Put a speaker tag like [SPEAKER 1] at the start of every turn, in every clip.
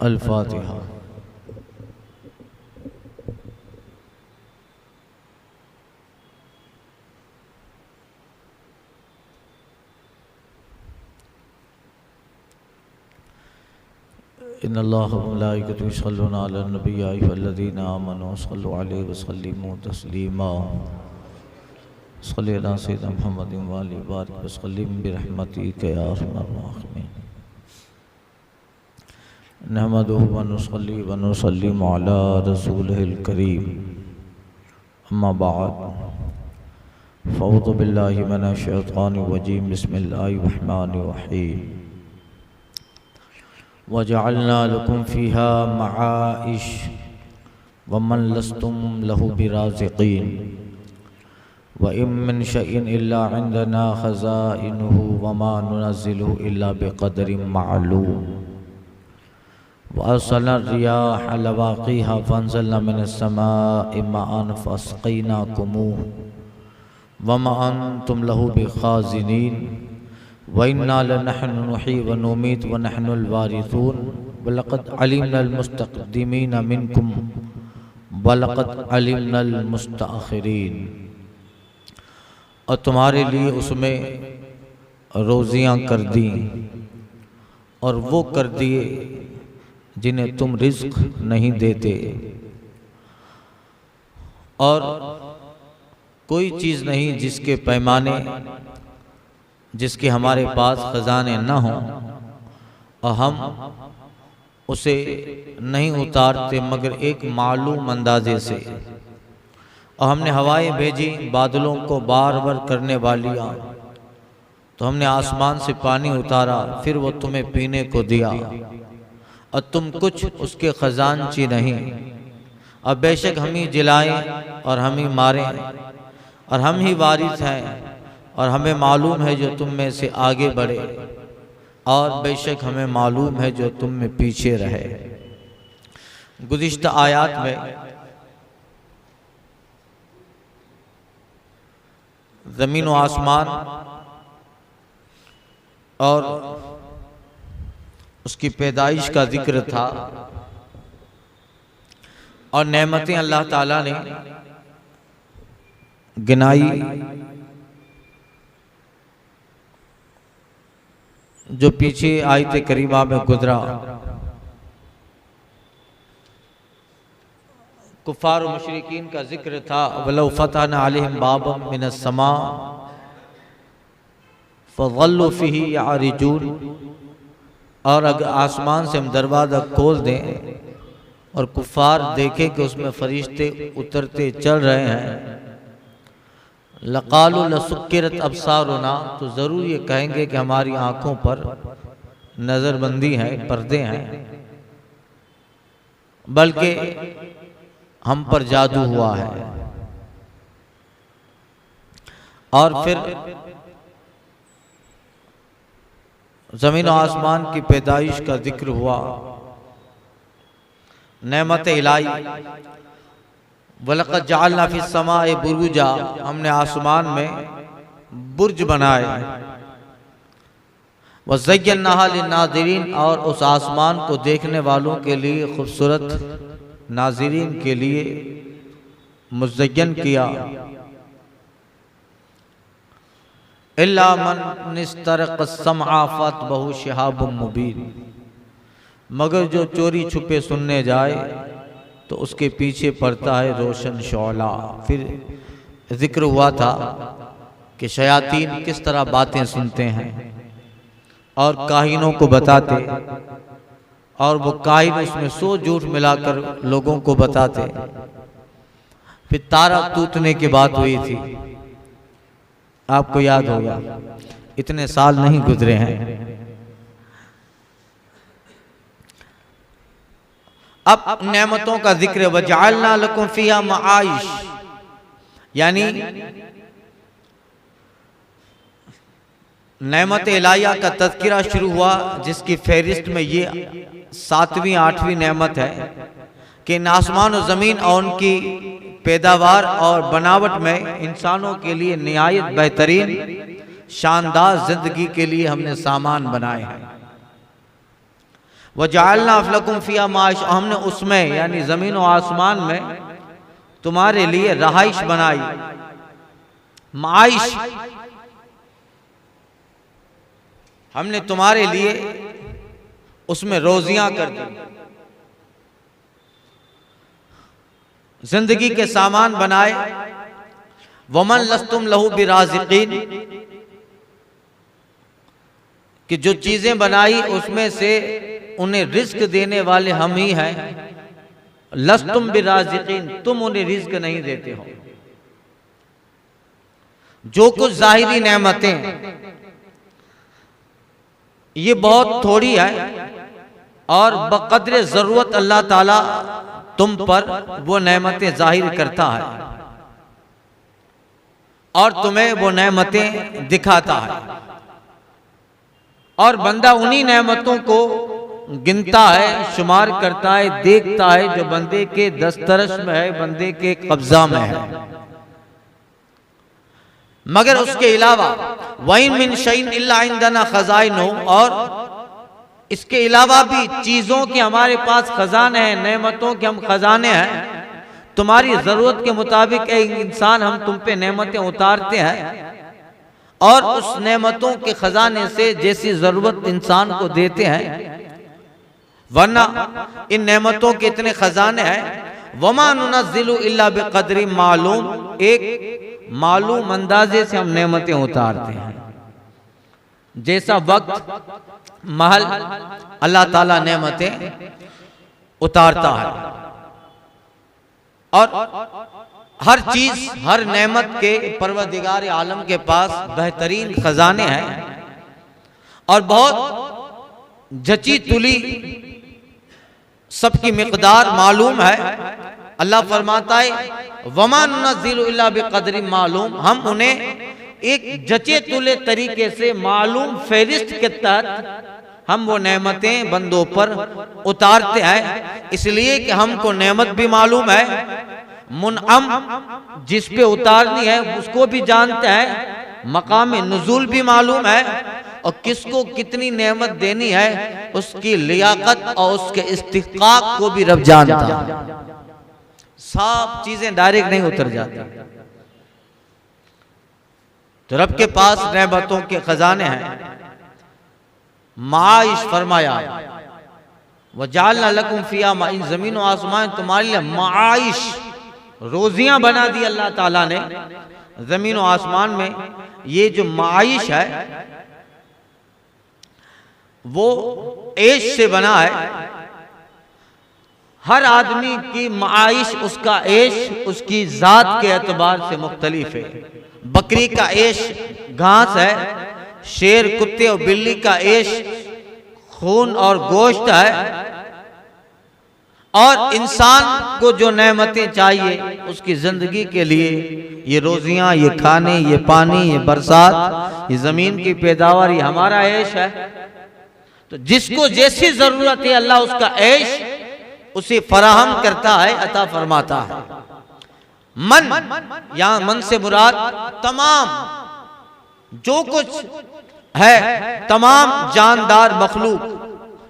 [SPEAKER 1] अल-फातिहा। इन्नल्लाह व मलाइकतहु युसल्लूना अलन नबी या अय्युहल्लज़ीना आमनू सल्लु अलैहि व सल्लिमू तस्लीमा। सल्ली अला सय्यिदिना मुहम्मदिन व आलिहि बारिक व सल्लिम बिरहमतिका या अरहमर राहिमीन। नहमदुहु व नुसल्ली व नुसल्लिमु अला रसूलिहिल करीम। अम्मा बअद फ़अऊज़ु बिल्लाहि मिनश शैतानिर रजीम। बिस्मिल्लाहिर रहमानिर रहीम। वजअलना लकुम फ़ीहा मआइश वमन लस्तुम लहु बिराज़िक़ीन व इम मिन शैइन इल्ला इंदना ख़ज़ाइनुहु वमा नुनज़्ज़िलुहु इल्ला बिक़दरिन मअलूम। व अर्सलना रियाह लवाक़ीहा फ़अंज़लना मिनस समाइ माअन फ़अस्क़यनाकुमूहु वमा अंतुम लहु बिख़ाज़िनीन व इन्ना लनहनु नुहयी व नुमीत व नहनुल वारिसून व लक़द अलिमनल मुस्तक़दिमीन मिनकुम व लक़द अलिमनल मुस्तअख़िरीन। और तुम्हारे लिए उसमें रोज़ियाँ कर दी और वो कर दिए जिन्हें तुम रिज़्क़ नहीं देते, और कोई चीज़ नहीं जिसके पैमाने, जिसके हमारे पास ख़ज़ाने न हों और हम उसे नहीं उतारते मगर एक मालूम अंदाजे से। और हमने हवाएं भेजी बादलों को बार बार करने वालियाँ, तो हमने आसमान से पानी उतारा फिर वो तुम्हें पीने को दिया, और तुम कुछ उसके ख़ज़ानची नहीं। अब बेशक हम ही जिलाएं और हम ही मारें और हम ही वारिस हैं, और हमें मालूम है जो तुम में से आगे बढ़े, और बेशक हमें मालूम है जो तुम में पीछे रहे। गुज़िश्ता आयात में ज़मीन व आसमान और उसकी पैदाइश का जिक्र था, और नेमतें अल्लाह ताला ने गिनाई जो पीछे आयत करीमा में गुजरा। कुफ़ार व मुशरिकीन का जिक्र था, वलौ फ़तहना अलैहिम बाबम मिनस समा फ़ज़ल्लू फ़ीही यारिजून। और अगर आसमान से हम दरवाज़ा खोल दें और कुफ़ार देखें कि उसमें फरिश्ते उतरते चल रहे हैं, लक़ालू लसुक्किरत अब्सारुना, तो ज़रूर ये कहेंगे कि हमारी आँखों पर नज़रबंदी है, पर्दे हैं, बल्कि हम पर जादू हुआ है। और फिर ज़मीन और आसमान की पैदाइश का जिक्र हुआ, नेमत इलाही। वलक़द जअलना फ़िस समाइ बुरूजा, हमने आसमान में बुर्ज बनाए। व ज़य्यन्नाहा लिन्नाज़िरीन, और उस आसमान को देखने वालों के लिए खूबसूरत नाज़िरीन के लिए मुज़य्यन किया। इल्ला मन इस्तरक़ अस्समअ फ़अतबहु शिहाबुम मुबीन, मगर जो चोरी छुपे सुनने जाए तो उसके पीछे पड़ता है रोशन शौला। फिर जिक्र हुआ था कि शयातीन किस तरह बातें सुनते हैं और काहिनों को बताते, और वो काहिन उसमें 100 झूठ मिलाकर लोगों को बताते। फिर तारा टूटने की बात हुई थी, आपको याद होगा, इतने साल नहीं गुजरे हैं। अब नेमतों का जिक्र, वजअलना लकुम फ़ीहा मआइश, यानी नेमत इलाहिया का तज़किरा शुरू हुआ, जिसकी फहरिस्त में ये 7वीं 8वीं नेमत है कि इन आसमान और ज़मीन और उनकी पैदावार और बनावट में इंसानों के लिए निहायत बेहतरीन शानदार जिंदगी के लिए हमने सामान बनाए हैं। वजअलना लकुम फिहा माइश, हमने उसमें यानी ज़मीन और आसमान में तुम्हारे लिए रहाइश बनाई। माइश हमने तुम्हारे लिए उसमें रोजियां कर दी, जिंदगी के सामान बनाए। वमन लस्तुम लहू बिराज़िकीन, कि जो चीजें बनाई उसमें से उन्हें रिज्क देने वाले हम ही हैं। लस्तुम बिराज़िकीन, तुम उन्हें रिज्क नहीं देते हो। जो कुछ जाहिरी नेमतें ये बहुत थोड़ी है और बक़द्र ज़रूरत अल्लाह ताला तुम पर वो नेमतें जाहिर करता है और तुम्हें वो नेमतें दिखाता है। और बंदा उन्हीं नेमतों को गिनता है, शुमार करता है, देखता है जो बंदे के दस्तरस में है, बंदे के कब्जा में है। मगर उसके अलावा वइन मिन शैइन इल्ला इंदना खज़ाइनु, और इसके अलावा भी चीजों के हमारे पास खजाने हैं, नेमतों के हम खजाने हैं। तुम्हारी जरूरत के मुताबिक एक इंसान हम तुम पे नेमतें उतारते हैं और उस नेमतों के खजाने से जैसी जरूरत इंसान को देते हैं। वरना इन नेमतों के इतने खजाने हैं। वमा नुनज़्ज़िलु इल्ला बिक़द्रि मालूम, एक मालूम अंदाजे से हम नेमतें उतारते हैं। जैसा वक्त महल अल्लाह ताला नेमतें उतारता है। और हर चीज, हर नेमत के परवरदिगार आलम के पास बेहतरीन खजाने हैं और बहुत जची तुली सबकी मिकदार मालूम है। अल्लाह फरमाता है वमा नुनज़्ज़िलु इल्ला बिक़द्रि मालूम, हम उन्हें एक जचे तुले तरीके से मालूम फहरिस्त के तहत हम वो नेमतें बंदों पर उतारते हैं। इसलिए कि हमको नेमत भी मालूम है, मुनअम जिस पे उतारनी है उसको भी जानते हैं, मकाम नुज़ूल भी मालूम है और किसको कितनी नेमत देनी है उसकी लियाकत और उसके इस्तिक़ाक़ को भी रब जानता है। सब चीजें डायरेक्ट नहीं उतर जाती। तो रब के पास नेमतों के खजाने हैं। माइश फरमाया वजअलना लकुम फिहा माइश, इन जमीन और आसमान तुम्हारे लिए माइश, रोजियां बना दी अल्लाह ताला ने जमीन और आसमान में। ये जो माइश है वो ऐश से बना है। हर आदमी की माइश, उसका ऐश उसकी जात के एतबार से मुख्तलिफ है। बकरी का ऐश घास है, शेर, कुत्ते और बिल्ली का ऐश खून और गोश्त है। और इंसान को जो नेमतें चाहिए उसकी जिंदगी के लिए, ये रोजियां, ये खाने, ये पानी, ये बरसात, ये जमीन की पैदावार, ये हमारा ऐश है। तो जिसको जैसी जरूरत है अल्लाह उसका ऐश उसे फराहम करता है, अता फरमाता है। मन, यहां मन से मुराद तमाम जो कुछ है, तमाम जानदार मखलूक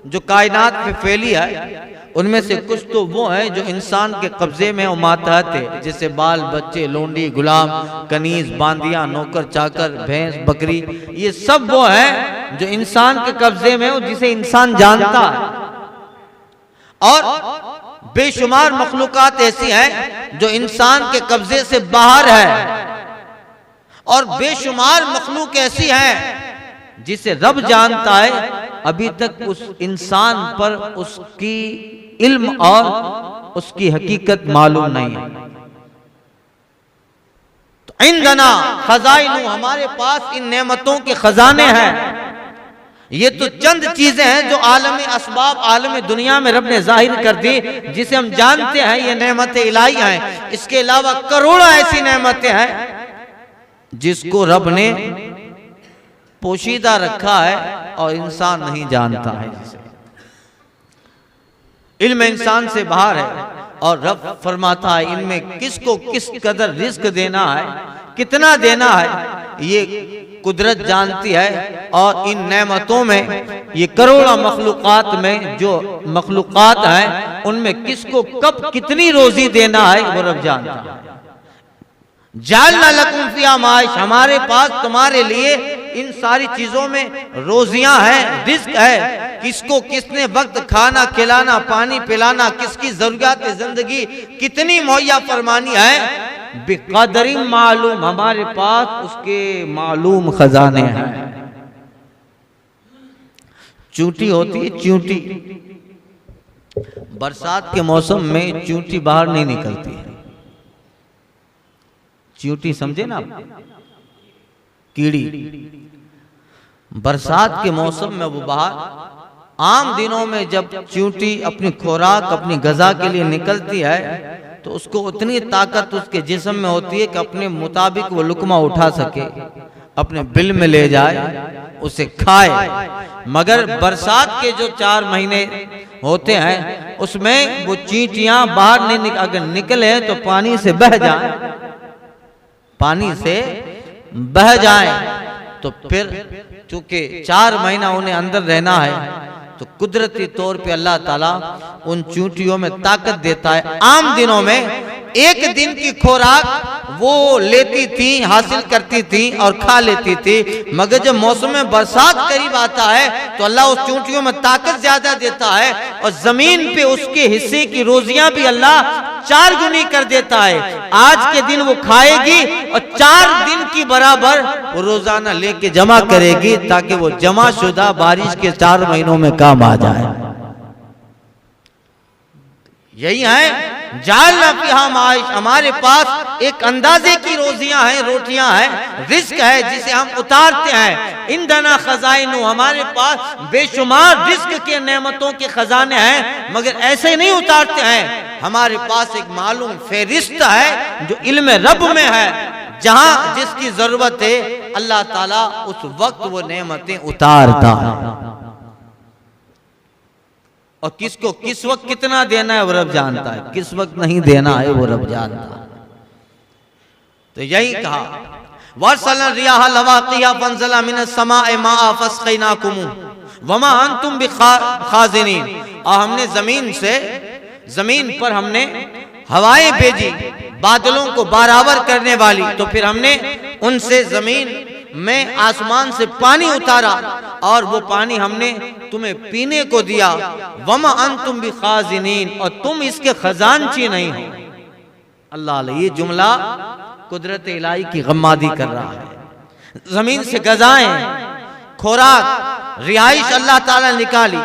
[SPEAKER 1] जो कायनात में फैली है, उनमें से कुछ तो वो है जो इंसान के कब्जे में और मातहत है, जैसे बाल बच्चे, लोंडी, गुलाम, कनीज, बांदियां, नौकर चाकर, भैंस, बकरी, ये सब वो है जो इंसान के कब्जे में हो, जिसे इंसान जानता है। और बेशुमार मखलूकात ऐसी हैं जो इंसान के कब्जे से बाहर है, और बेशुमार मखलूक ऐसी हैं जिसे रब जानता है, अभी तक उस इंसान पर उसकी इल्म और उसकी हकीकत मालूम नहीं है। तो इंदना खजाइनु, हमारे पास इन नेमतों के खजाने हैं। ये तो चंद चीजें हैं जो आलम असबाब, आलम दुनिया में रब ने जाहिर कर दी, जिसे हम जानते हैं ये नेमतें इलाही हैं। इसके अलावा करोड़ों ऐसी नेमतें हैं जिसको रब ने पोशीदा रखा है और इंसान नहीं जानता है, जिसे इल्म इंसान से बाहर है। और रब फरमाता है इनमें किसको किस कदर रिस्क देना है, कितना देना है, ये कुदरत जानती है। और इन नेमतों में, ये करोड़ों मखलूकात में जो मखलूकात हैं, उनमें किसको कब कितनी रोजी देना है वो रब जानता है। जालना लकुम फिहा माइश, हमारे पास तुम्हारे लिए इन सारी चीजों में रोजियां हैं, रिस्क है। किसको किसने वक्त खाना खिलाना, पानी पिलाना, किसकी जरूरियात जिंदगी कितनी मुहैया फरमानी है, बेकदरी मालूम, हमारे पास उसके मालूम खजाने हैं। चूंटी होती है, चूंटी, बरसात के मौसम में चूंटी बाहर नहीं निकलती है। चींटी समझे ना, कीड़ी, बरसात के मौसम में वो बाहर, आम दिनों में जब चींटी अपनी खुराक, अपनी गजा के लिए निकलती है तो उसको उतनी ताकत उसके जिस्म में होती है कि अपने मुताबिक वो लुकमा उठा सके, अपने बिल में ले जाए, उसे खाए। मगर बरसात के जो 4 महीने होते हैं उसमें वो चींटियां बाहर नहीं अगर निकले तो पानी से बह जाए, पानी से बह जाए, तो फिर चूंकि 4 महीना उन्हें अंदर रहना है तो कुदरती तौर पे अल्लाह ताला उन चूंटियों में ताकत देता है। आम दिनों में एक दिन की खुराक वो लेती थी, हासिल करती थी और खा लेती थी, मगर जब मौसम में बरसात करीब आता है तो अल्लाह उस चूंटियों में ताकत ज्यादा देता है और जमीन पे उसके हिस्से की रोजियां भी अल्लाह 4 गुनी कर देता है। आज के दिन वो खाएगी और 4 दिन की बराबर वो रोजाना लेके जमा करेगी ताकि वो जमा शुदा बारिश के 4 महीनों में काम आ जाए। यही है जालना फिहा माइश, हमारे पास एक अंदाजे की रोजियां हैं, रोटियां हैं, रिस्क है जिसे हम उतारते हैं। इंदना खजाइनु, हमारे पास बेशुमार रिस्क के नेमतों के खजाने हैं, मगर ऐसे नहीं उतारते हैं। हमारे पास एक मालूम फेरिस्त है जो इल्म रब में है, जहां जिसकी जरूरत है अल्लाह ताला उस वक्त वो नेमतें उतारता है। और किसको किस वक्त कितना देना है वो रब जानता है, किस वक्त नहीं देना है वो रब जानता है। तो यही कहा वरसलना रियाह लवाकिया फंज़ला मिनस समाए माआ फस्क़ैनाकुम वमा अंतुम बिखाज़िनीन, और हमने जमीन पर हमने हवाएं भेजी बादलों को बराबर करने वाली, तो फिर हमने उनसे जमीन में आसमान से पानी उतारा और वो पानी हमने तुम्हें पीने को दिया। वमा अंतुम बिखाज़िनीन, और तुम इसके खजानची नहीं हो। अल्लाह, ये जुमला कुदरत इलाही की गम्मादी कर रहा है। जमीन से गजाएं, खुराक, रिहाइश अल्लाह ताला निकाली,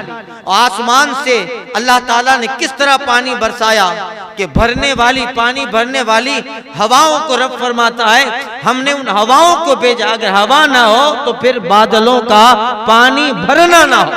[SPEAKER 1] और आसमान से अल्लाह ताला ने किस तरह पानी बरसाया कि पानी भरने वाली हवाओं को रब फरमाता है हमने उन हवाओं को भेजा। अगर हवा ना हो तो फिर बादलों का पानी भरना ना हो,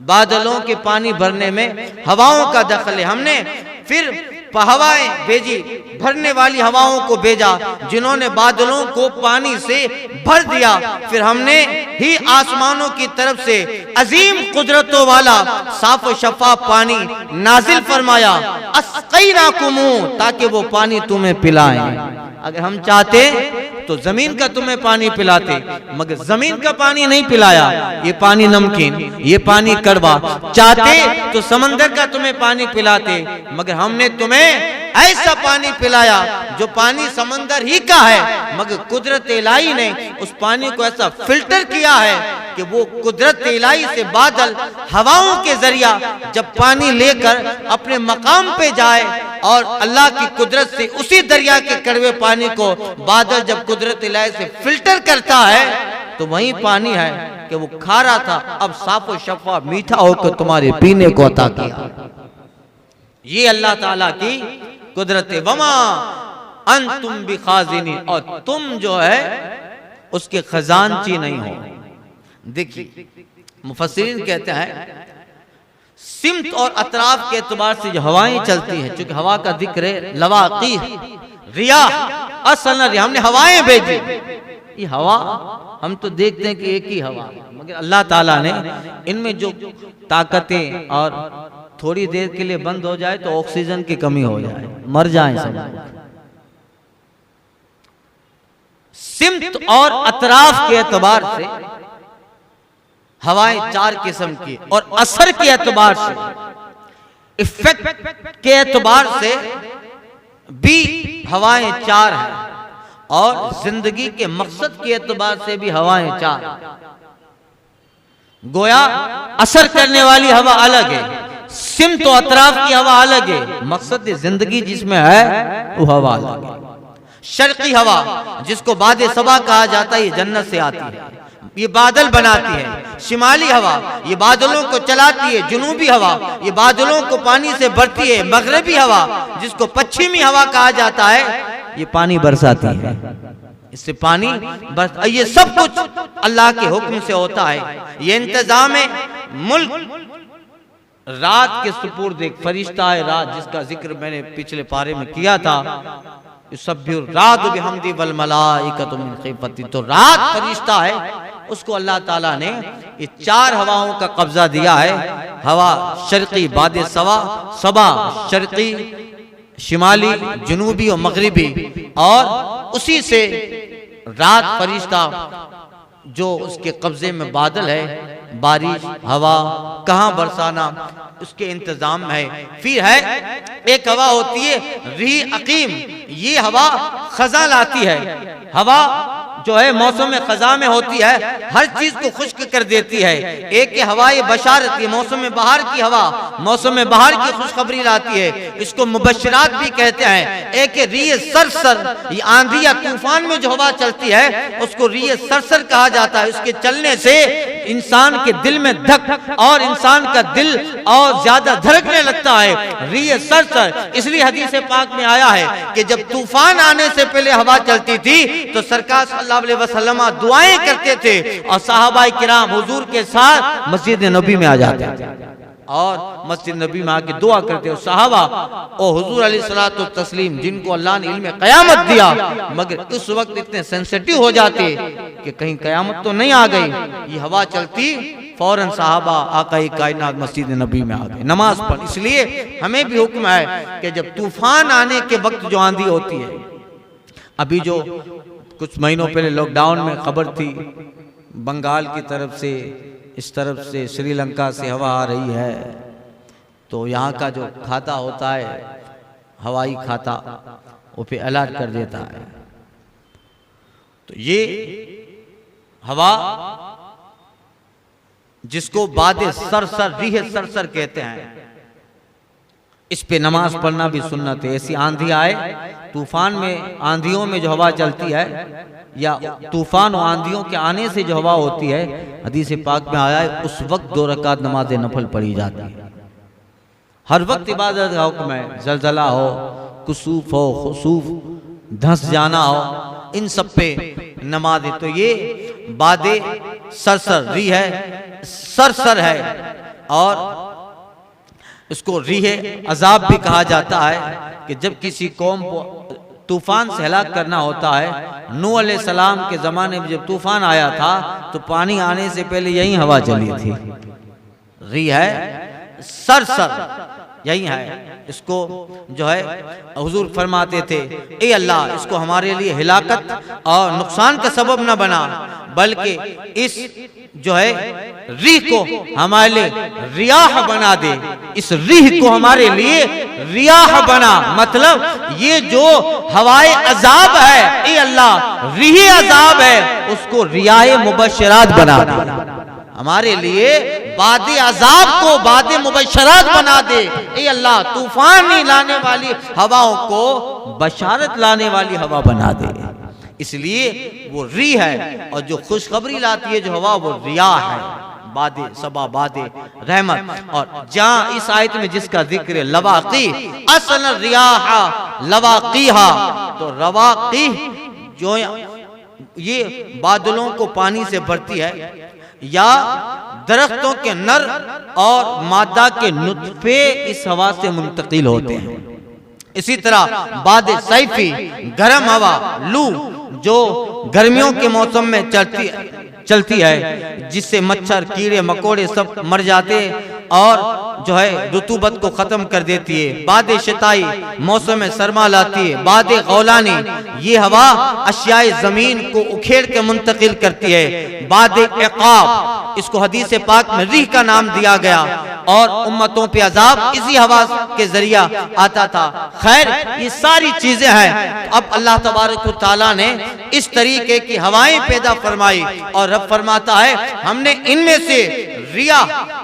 [SPEAKER 1] बादलों के पानी भरने में हवाओं का दखल है। हमने फिर हवाएं भेजी, भरने वाली हवाओं को भेजा जिन्होंने बादलों को पानी से भर दिया। फिर हमने ही आसमानों की तरफ से अजीम कुदरतों वाला साफ शफाफ पानी नाजिल फरमाया, अस्क़ैनाकुम, ताकि वो पानी तुम्हें पिलाएं। अगर हम चाहते तो जमीन का तुम्हें पानी पिलाते, मगर जमीन का पानी नहीं पिलाया। ये पानी नमकीन, ये पानी कड़वा। चाहते तो समंदर का तुम्हें पानी पिलाते, मगर हमने तुम्हें ऐसा पानी पिलाया जो पानी समंदर ही का है, मगर कुदरत इलाही ने उस पानी को ऐसा फिल्टर किया है कि वो कुदरत इलाही से बादल हवाओं के जरिया जब पानी लेकर अपने मकाम पे जाए, और अल्लाह की कुदरत से उसी दरिया के कड़वे पानी को बादल जब कुदरत इलाही से फिल्टर करता है तो वही पानी है कि वो खारा था, अब साफ और शफा मीठा होकर तुम्हारे पीने को अता किया। ये अल्लाह ताला की कुदरत। वमा अंतुम बिखाज़िनीन, और तुम जो है उसके खजानची नहीं हो। देखिए मुफस्सिरीन कहते हैं सिमत और अतराफ के एतबार से जो हवाएं चलती है, चूंकि हवा का जिक्र है, लवाकी रियाह, असल हमने हवाएं भेजी। ये हवा हम तो देखते हैं कि एक ही हवा, मगर अल्लाह ताला ने इनमें जो ताकतें, और थोड़ी देर के लिए बंद हो जाए तो ऑक्सीजन की कमी हो जाए, मर जाए सब। सिमत और अतराफ के एतबार से हवाएं 4 किस्म की, और असर के एतबार से, इफेक्ट के एतबार से भी हवाएं 4 हैं, और जिंदगी के मकसद के एतबार से भी हवाएं 4। गोया असर करने वाली हवा अलग है, सिमत और अतराफ की हवा अलग है, मकसद जिंदगी जिसमें है वो हवा अलग है। शर्की हवा जिसको बादे सबा कहा जाता है, ये जन्नत से आती है, ये बादल बनाती है। शिमाली हवा ये बादलों को चलाती है। जुनूबी हवा ये बादलों को पानी से भरती है। मगरबी हवा जिसको पश्चिमी हवा कहा जाता है, ये पानी बरसाती है, इससे पानी बरस। ये सब कुछ अल्लाह के हुक्म से होता है। ये इंतजाम है मुल्क। रात के सुपुर्द एक फरिश्ता है रात, जिसका जिक्र मैंने पिछले पारे में किया था, रात बिहम्दी वल मलाइकतु मिन खिफती। तो रात फरिश्ता है, उसको अल्लाह ताला ने ये 4 हवाओं का कब्जा दिया है। हवा शर्की बादे सबा, शर्की, शिमाली, जुनूबी और मगरिबी, और उसी से रात फरिश्ता जो उसके कब्जे में बादल है, बारिश, हवा कहाँ बरसाना, उसके इंतजाम है। फिर है एक हवा होती है रिह अकीम, ये हवा खजा लाती है। हवा जो है मौसम खजा में होती है, हर चीज को खुश्क कर देती है। एक हवा ये बशारत, ये मौसम बहार की हवा, मौसम बहार की खुशखबरी लाती है, इसको मुबशरात भी कहते हैं। एक रिह सरसर, ये आंधी या तूफान में जो हवा चलती है उसको रिह सरसर कहा जाता है। उसके चलने से इंसान के दिल में धक, और इंसान का दिल और ज्यादा धड़कने लगता है। रिह सरसर इसलिए हदीस पाक में आया है कि जब तूफान आने से पहले हवा चलती थी तो सरकार सल्लल्लाहु अलैहि वसल्लम दुआएं करते थे, और सहाबाए किराम हुजूर के साथ मस्जिद नबी में आ जाते थे और मस्जिद नबी में आके दुआ करते हो। सहाबा और हुजूर अलैहिस्सलातु तस्लीम, जिनको अल्लाह ने इल्म क़यामत दिया, मगर उस वक्त इतने सेंसिटिव हो जाते कि कहीं क़यामत तो नहीं आ गई। ये हवा चलती, फौरन सहाबा आकाए कायनात मस्जिद नबी में आ गए नमाज पढ़। इसलिए हमें भी हुक्म है कि जब तूफान आने के वक्त जो आंधी होती है, अभी जो कुछ महीनों पहले लॉकडाउन में खबर थी, बंगाल की तरफ से, इस तरफ से, श्रीलंका से हवा आ रही है, तो यहाँ का जो खाता होता है हवाई खाता, वो पे अलर्ट कर देता है। तो ये हवा जिसको बादे सरसर, रिह सरसर कहते हैं, इस पे नमाज पढ़ना भी सुन्नत है। ऐसी आंधी आए, तूफान में, आंधियों में जो हवा चलती है, या तूफान और आंधियों के आने से जो हवा होती है, हदीस पाक में आया है उस वक्त 2 रकात नमाज नफल पढ़ी जाती है। हर वक्त इबादत का हुक्म है। जलजला हो, कुसूफ हो, खुसूफ, धंस जाना हो, इन सब पे नमाज। तो ये बादे सरसर, री है सरसर है, और इसको रीह अजाब भी कहा जाता है कि जब किसी कौम को तूफान से हलाक करना होता है। नूह अलैहिस्सलाम के जमाने में जब तूफान आया था तो पानी आने से पहले यही हवा चली थी। रीह है सरसर, यही है। इसको जो है हुजूर फरमाते थे, ए अल्लाह, इसको हमारे लिए हिलाकत और नुकसान का सबब न बना, बल्कि इस जो है रीह को हमारे लिए रियाह बना दे। इस रीह को हमारे लिए रियाह बना, मतलब ये जो हवाए अजाब है, ए अल्लाह, रीह अजाब है, उसको रियाए मुबशरात बना दे। हमारे लिए बादे अजाब को बादे मुबशरात बना दे। ए अल्लाह, तूफान नहीं लाने वाली हवाओं को बशारत लाने वाली हवा बना दे। इसलिए वो री है, और जो खुशखबरी लाती है जो हवा, वो रिया है। बादे सबा, बादे रहमत। और जहां इस आयत में जिसका जिक्र लवाकी, असल रियाहा लवाकीहा, तो रवाकी जो ये बादलों को पानी से भरती है, या दरख्तों के नर और मादा के नुत्फे इस हवा से मुंतकिल होते हैं। इसी तरह बादे सैफी, गर्म हवा, लू, जो गर्मियों के मौसम में चलती है, जिससे मच्छर, कीड़े मकोड़े सब मर जाते हैं। और जो है रुतूबत को ख़त्म कर देती है। बाद शिताई मौसम सरमा लाती है। बाद गौलानी ये हवा अशियाए ज़मीन को उखेड़ के मुंतकिल करती है। बाद इक़ाब इसको हदीस पाक में रीह का नाम दिया गया और उम्मतों पे अजाब इसी हवा के जरिया आता था। खैर ये सारी चीजें हैं। अब अल्लाह तबारक व तआला ने इस तरीके की हवाएं पैदा फरमाई और रब फरमाता है हमने इनमें से रिया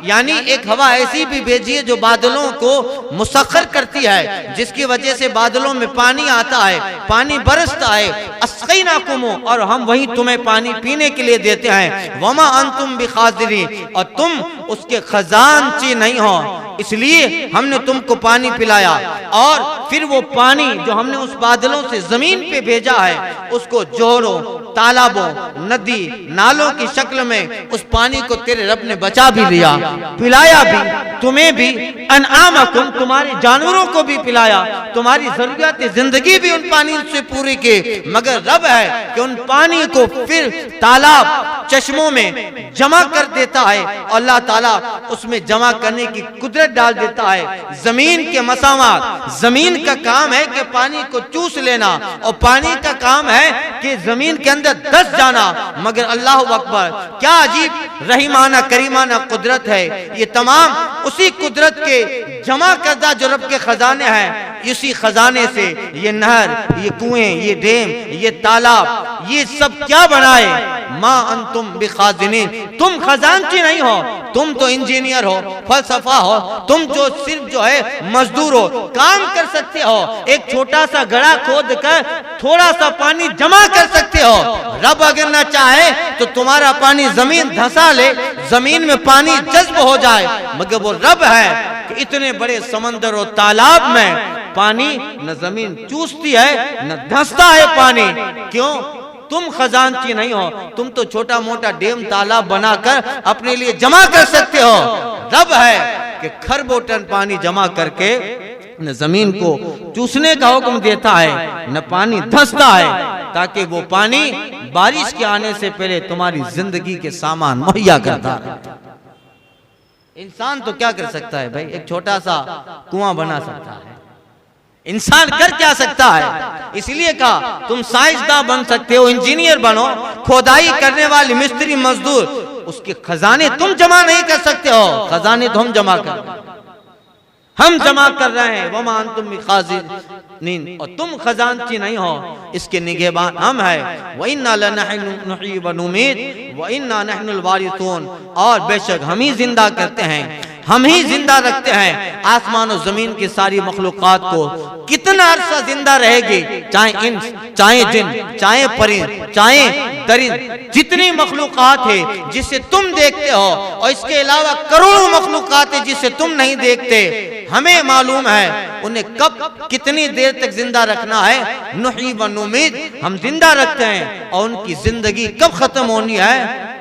[SPEAKER 1] यानी एक हवा ऐसी भी भेजी है जो बादलों को मुसख्खर करती है, जिसकी वजह से बादलों में पानी आता है, पानी बरसता है। अस्क़ैनाकुम और हम वही तुम्हें पानी पीने के लिए देते हैं। वमा अंतुम बिखाज़िरीन और तुम उसके खजानची नहीं हो, इसलिए हमने तुमको पानी पिलाया। और फिर वो पानी जो हमने उस बादलों से जमीन पे भेजा है उसको जोहरों, तालाबों, नदी, नालों की शक्ल में उस पानी को तेरे रब ने बचा भी लिया, पिलाया भी, तुम्हें भी, अनआमकुम तुम्हारे जानवरों को भी पिलाया, तुम्हारी जरूरियात जिंदगी भी उन पानी से पूरी की। मगर रब है कि उन पानी को फिर तालाब, चश्मों में जमा कर देता है। अल्लाह ताला उसमें जमा करने की कुदरत डाल देता है। जमीन के मसावात, जमीन का काम है कि पानी को चूस लेना और पानी का काम है कि जमीन के अंदर धंस जाना। मगर अल्लाह अकबर, क्या अजीब रहीमाना करीमाना कुदरत है। ये तमाम उसी कुदरत के जमा करदा जो रब के खजाने हैं, इसी खजाने से ये नहर, ये कुएं, ये डैम, ये तालाब, ये सब क्या बनाए। मां अंतुम बिखाज़िनीन तुम खजानची नहीं हो, तुम तो इंजीनियर हो, फलसफा हो, तुम जो सिर्फ जो है मजदूर हो, काम कर सकते हो। एक छोटा सा गड्ढा खोद कर थोड़ा सा पानी जमा कर सकते हो। रब अगर ना चाहे तो तुम्हारा पानी जमीन धंसा ले, जमीन में पानी जज्ब हो जाए। मगर वो रब है कि इतने बड़े समंदर और तालाब में पानी न जमीन चूसती है न धंसता है पानी। क्यों? तुम खजानची नहीं हो, तुम तो छोटा मोटा डैम तालाब बनाकर अपने लिए जमा कर सकते हो। रब है कि खरबों टन पानी जमा करके न जमीन को चूसने का हुक्म देता है न पानी धंसता है, ताकि वो पानी बारिश के आने से पहले तुम्हारी जिंदगी के सामान मुहैया करता है। इंसान तो क्या कर सकता है भाई, एक छोटा सा कुआं बना सकता है। इंसान कर क्या सकता है? इसलिए कहा तुम साइंसदान बन सकते हो, इंजीनियर बनो, खोदाई करने वाले मिस्त्री मजदूर, उसके खजाने तुम जमा नहीं कर सकते हो। खजाने तो हम जमा कर रहे हैं। वमा अंतुम बिखाज़िनीन और तुम खजानची नहीं हो, इसके निगहबान हम है। व इन्ना लनहनु नुहयी व नुमीत व इन्ना नहनुल वारिसून और बेशक हम ही जिंदा करते हैं, हम ही जिंदा रखते हैं। आसमान और जमीन की सारी मखलूकात को कितना अरसा जिंदा रहेगी, चाहे इंस, चाहे जिन, चाहे परिंद, चाहे दरिंद, जितनी मखलूकात है जिसे तुम देखते हो और इसके अलावा करोड़ों मखलूकात है जिसे तुम नहीं देखते। हमें मालूम है उन्हें कब कितनी देर तक जिंदा रखना है। नुही व नुमीद हम जिंदा रखते हैं और उनकी जिंदगी कब खत्म होनी है,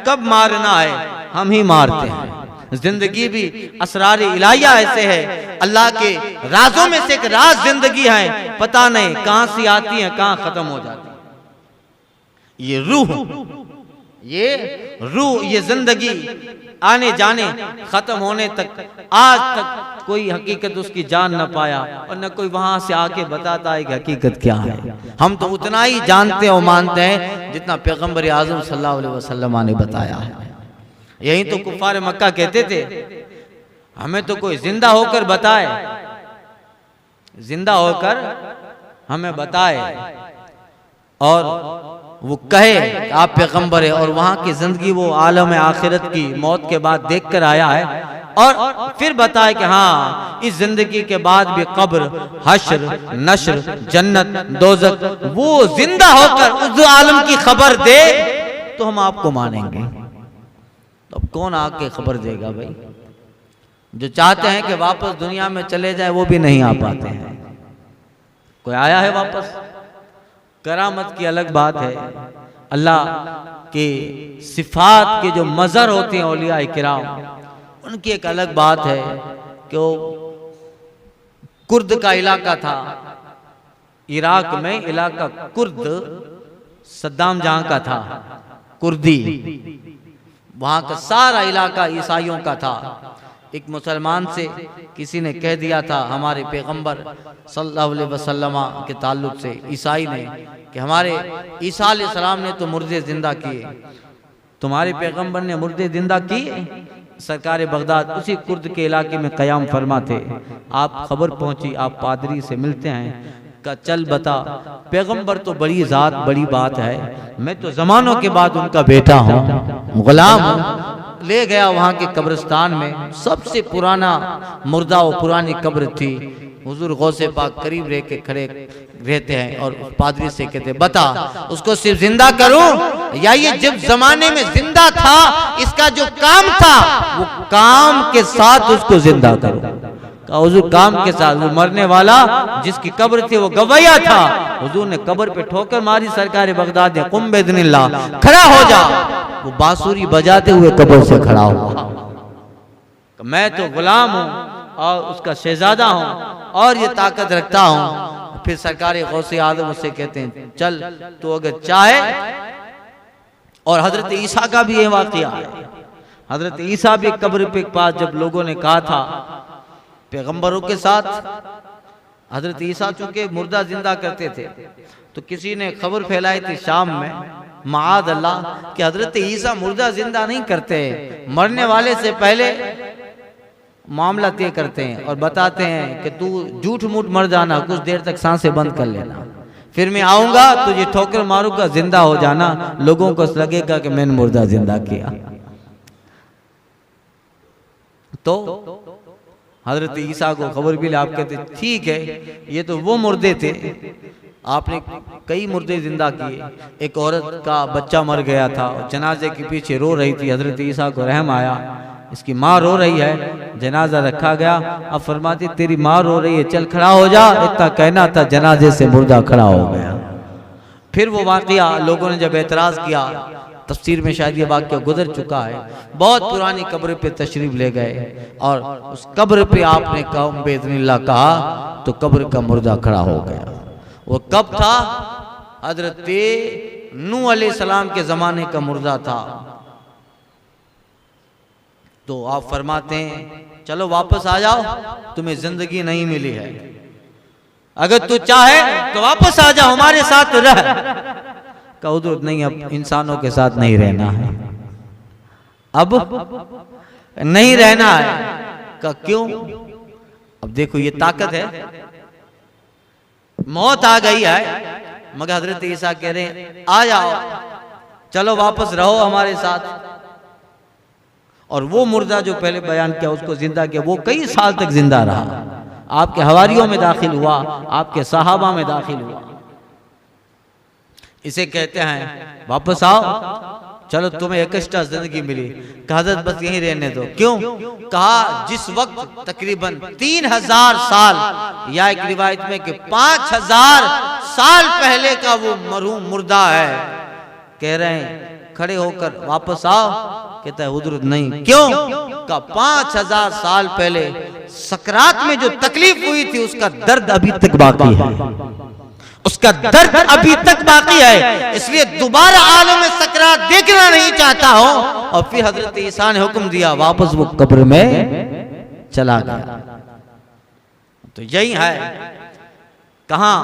[SPEAKER 1] कब मारना है, हम ही मारते हैं। जिंदगी भी असरार इलाहिया ऐसे है, अल्लाह के राजों में से एक राज जिंदगी है, पता नहीं कहां से आती है कहां खत्म हो जाती है। ये रूह, ये जिंदगी आने जाने खत्म होने तक, आज तक कोई हकीकत उसकी जान न पाया और न कोई वहां से आके बताता है कि हकीकत क्या है। हम तो उतना ही जानते और मानते हैं जितना पैगंबर आज़म सल्लल्लाहु अलैहि वसल्लम ने बताया है। यही तो कुफार मक्का कहते थे हमें तो कोई जिंदा होकर बताए, जिंदा होकर हमें बताए और वो कहे आप पैगंबर है, और वहां की जिंदगी वो आलम आखिरत की मौत के बाद देखकर आया है, और फिर बताए कि हाँ इस जिंदगी के बाद भी कब्र, हश्र, नश्र, जन्नत, दोज़ख, वो जिंदा होकर उस आलम की खबर दे तो हम आपको मानेंगे। तो अब कौन आके खबर देगा भाई? जो चाहते हैं कि वापस दुनिया में चले जाए वो भी नहीं आ पाते हैं। कोई आया है वापस? करामत की अलग बात है, अल्लाह के सिफात के जो मज़हर होते हैं औलिया किराम, उनकी एक अलग बात है कि वो कुर्द का इलाका था, इराक में इलाका कुर्द सद्दाम जहां का था, कुर्दी, वहां का सारा इलाका ईसाइयों का था। एक मुसलमान से किसी ने कह दिया था हमारे पैगंबर सल्लल्लाहु अलैहि वसल्लम के ताल्लुक से, ईसाई ने, कि हमारे ईसा अलैहिस्सलाम ने तो मुर्दे जिंदा किए, तुम्हारे पैगंबर ने मुर्दे जिंदा किए। सरकार बगदाद उसी कुर्द के इलाके में क़याम फरमा थे। आप खबर पहुंची, आप पादरी से मिलते हैं, का चल बता, पैगंबर तो बड़ी ज़ात बड़ी बात है, मैं तो ज़मानों के बाद उनका बेटा हूँ, गुलाम हूँ। ले गया वहाँ के कब्रिस्तान में, सबसे पुराना मुर्दा वो पुरानी कब्र थी। हुजूर गौसे पाक करीब रह के खड़े रहते हैं और पादरी से कहते, बता उसको सिर्फ जिंदा करूं या ये जब जमाने में जिंदा था इसका जो काम था वो काम के साथ उसको जिंदा करूं। हुजूर काम के साथ, वो मरने वाला जिसकी कब्र थी वो गवैया था, हुजूर ने कब्र पे ठोकर मारी। सरकार बगदाद ने कुम बिइज़्निल्लाह, खड़ा हो जा। वो बांसुरी बजाते हुए कब्र से खड़ा हुआ, मैं तो गुलाम हूँ और उसका शहजादा हूँ और ये ताकत रखता हूँ। फिर सरकार गौसे आदम उससे कहते हैं, चल तो अगर चाहे। और हजरत ईसा का भी ये वाक़या है। हजरत ईसा भी कब्र पे पास जब लोगों ने कहा था पैगंबरों के साथ, हजरत ईसा चूंकि मुर्दा जिंदा करते थे, तो किसी ने खबर फैलाई थी शाम में, माद अल्लाह, कि हजरत ईसा मुर्दा जिंदा नहीं करते, मरने वाले से पहले मामला तय करते हैं और बताते हैं कि तू झूठ मूठ मर जाना, कुछ देर तक सांसें बंद कर लेना, फिर मैं आऊंगा तुझे ठोकर मारूंगा, जिंदा हो जाना, लोगों को लगेगा कि मैंने मुर्दा जिंदा किया। तो हजरत ईसा को खबर भी आप कहते, ठीक है ये तो वो मुर्दे थे, आपने कई मुर्दे जिंदा किए। एक औरत का बच्चा मर गया था, जनाजे के पीछे रो रही थी, हजरत ईसा को रहम आया, इसकी माँ रो रही है, जनाजा रखा गया। अब फरमाती तेरी माँ रो रही है, चल खड़ा हो जा, इतना कहना था, जनाजे से मुर्दा खड़ा हो गया। फिर वो वाक़या लोगों ने जब एतराज किया, तफसीर में शायद ये वाक़या गुजर चुका है, बहुत पुरानी कब्र पे तशरीफ ले गए और उस कब्र पे आपने कुम बिइज़्निल्लाह कहा तो कब्र का मुर्दा खड़ा हो गया। वो कब था? हजरत नूह अलैहिस्सलाम के ज़माने का मुर्दा था। तो आप फरमाते हैं चलो वापस आ जाओ, तुम्हें जिंदगी नहीं मिली है, अगर तू चाहे तो वापस आ जाओ, हमारे साथ तो रह। का हुजूर नहीं, अब इंसानों के साथ नहीं रहना है, अब नहीं रहना है। का क्यों? अब देखो ये ताकत है, मौत आ गई है, मगर हजरत ईसा कह रहे हैं आ जाओ, चलो वापस रहो हमारे साथ। और वो मुर्दा जो पहले बयान किया उसको जिंदा किया, वो कई साल तक जिंदा रहा, आपके हवारियों में दाखिल हुआ, आपके सहाबा में दाखिल हुआ। इसे कहते हैं वापस आओ, चलो तुम्हें एक्स्ट्रा जिंदगी मिली। कहा हज़रत बस यहीं रहने दो। क्यों? कहा जिस वक्त तकरीबन 3000 साल या एक रिवायत में कि 5000 साल पहले का वो मरहूम मुर्दा है, कह रहे हैं खड़े होकर वापस आओ। कहता है हुजूर नहीं। क्यों? का 5000 साल पहले सकरात में जो तकलीफ हुई थी उसका दर्द अभी तक बाकी है, उसका दर्द अभी तक बाकी है, इसलिए दोबारा आलम सकरात देखना नहीं चाहता हूं। और फिर हजरत ईसा ने हुक्म दिया, वापस वो कब्र में चला गया। तो यही है, कहां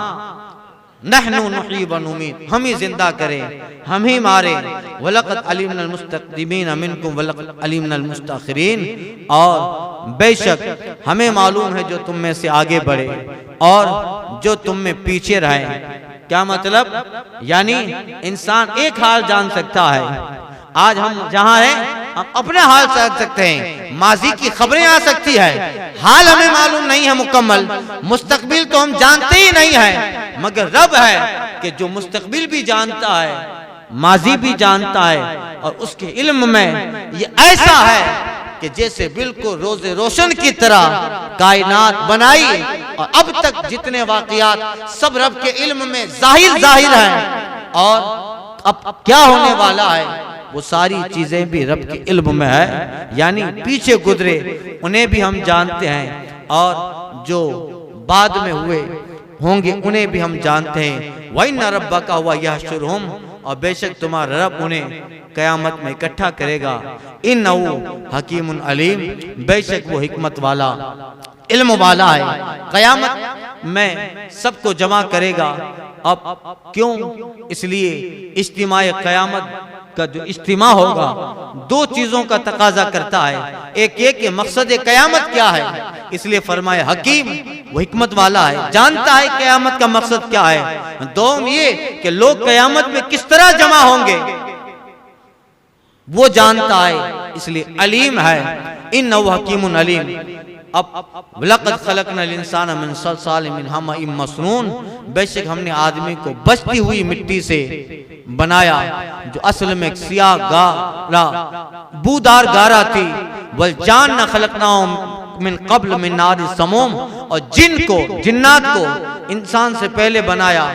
[SPEAKER 1] नहनु नुही व नुमीत, हम ही जिंदा करें, हम ही मारे। वलक़द अलिमनल मुस्तक़दिमीन मिनकुम वलक़द अलिमनल मुस्तअख़िरीन, और बेशक हमें मालूम है जो तुम में से आगे बढ़े और जो तुम में पीछे रहे। क्या मतलब? यानी इंसान एक हाल जान सकता है, आज हम जहां हैं हम अपने हाल जान सकते हैं, माजी की खबरें आ सकती है, हाल हमें मालूम नहीं है मुकम्मल, मुस्तकबिल तो हम जानते ही नहीं है, मगर रब है कि जो मुस्तकबिल भी जानता है, माजी भी जानता है, और उसके इल्म में ये ऐसा है कि जैसे बिल्कुल रोजे रोशन की तरह कायनात बनाई और अब तक जितने वाक़ियात सब रब के इल्म में जाहिर हैं, और अब क्या होने वाला है वो सारी चीजें भी रब के इल्म में है, यानी पीछे गुजरे उन्हें भी हम जानते हैं और जो बाद में हुए होंगे उन्हें भी हम जानते हैं। वइन्ना रब्बका हुवा यहशुरुहुम, और बेशक तुम्हारा रब उन्हें कयामत में इकट्ठा करेगा। इन्नहु हकीमुन अलीम, बेशक वो हिकमत वाला इल्म वाला है, कयामत में सबको जमा करेगा। अब क्यों? इसलिए इज्तिमाए कयामत का जो इज्तिमा होगा दो चीजों का तकाजा करता है। एक ये कि मकसद कयामत क्या है, इसलिए फरमाए हकीम, वो हिकमत वाला है, जानता है कयामत का मकसद क्या है। दो ये कि लोग कयामत में किस तरह जमा होंगे वो जानता है, इसलिए अलीम है। इन्नहु हकीमुन अलीम। अब लक़द खलक़नल इंसान मिन सलसालिम मिन हमाइम मसनून, बेशक हमने आदमी को बचती हुई मिट्टी से बनाया जो असल में एक सियाह गारा बूदार गारा थी। वल जान खलक़नाहुम मिन क़ब्ल मिन नारि समूम, और जिन को जिन्नात को इंसान से पहले बनाया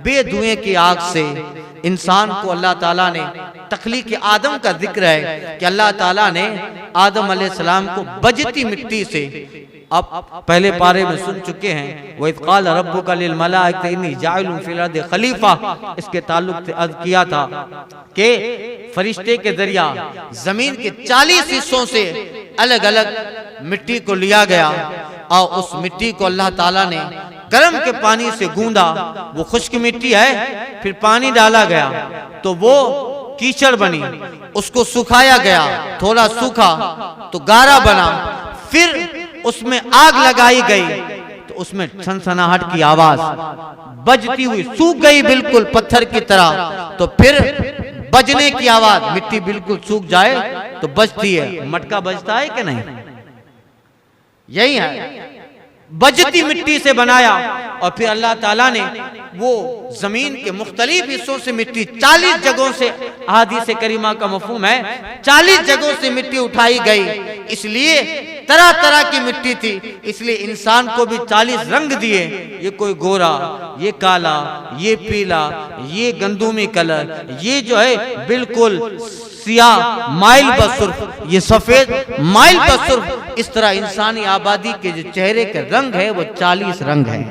[SPEAKER 1] बेधुएं की आग से। इंसान को अल्लाह ताला ने तख्लीक आदम का जिक्र है कि अल्लाह ताला ने आदम अलैहिस्सलाम को बजती मिट्टी से, अब पहले पारे में सुन चुके हैं, व इज़ क़ाल रब्बुका लिल मलाइकति इन्नी जाइलुन फिल अर्दि खलीफा, इसके ताल्लुक से अर्ज किया था कि फरिश्ते के जरिया जमीन के 40 हिस्सों से अलग अलग मिट्टी को लिया गया और उस मिट्टी को अल्लाह ताला ने गर्म के पानी से गूंदा। वो खुश्क मिट्टी है, फिर पानी डाला गया तो वो कीचड़ बनी, उसको सुखाया गया, थोड़ा सूखा तो गारा बना, फिर उसमें आग लगाई गई तो उसमें सनसनाहट की आवाज, बजती हुई सूख गई बिल्कुल पत्थर की तरह, तो फिर बजने की आवाज, मिट्टी बिल्कुल सूख जाए तो बजती है। मटका बजता है कि नहीं? यही है, बजती मिट्टी से बनाया। और फिर अल्लाह ताला ने वो जमीन के मुख्तलिफ हिस्सों से मिट्टी 40 जगहों से, हदीस करीमा का मफहूम है 40 जगहों से मिट्टी उठाई गई, इसलिए तरह तरह की मिट्टी थी, इसलिए इंसान को भी 40 रंग दिए। ये कोई गोरा, ये काला, ये पीला, ये गंदुमी कलर, ये जो है बिल्कुल सियाह माइल बसुर्ख, ये सफेद माइल बसुर्ख। इस तरह इंसानी आबादी के जो चेहरे के रंग है वो 40 रंग है।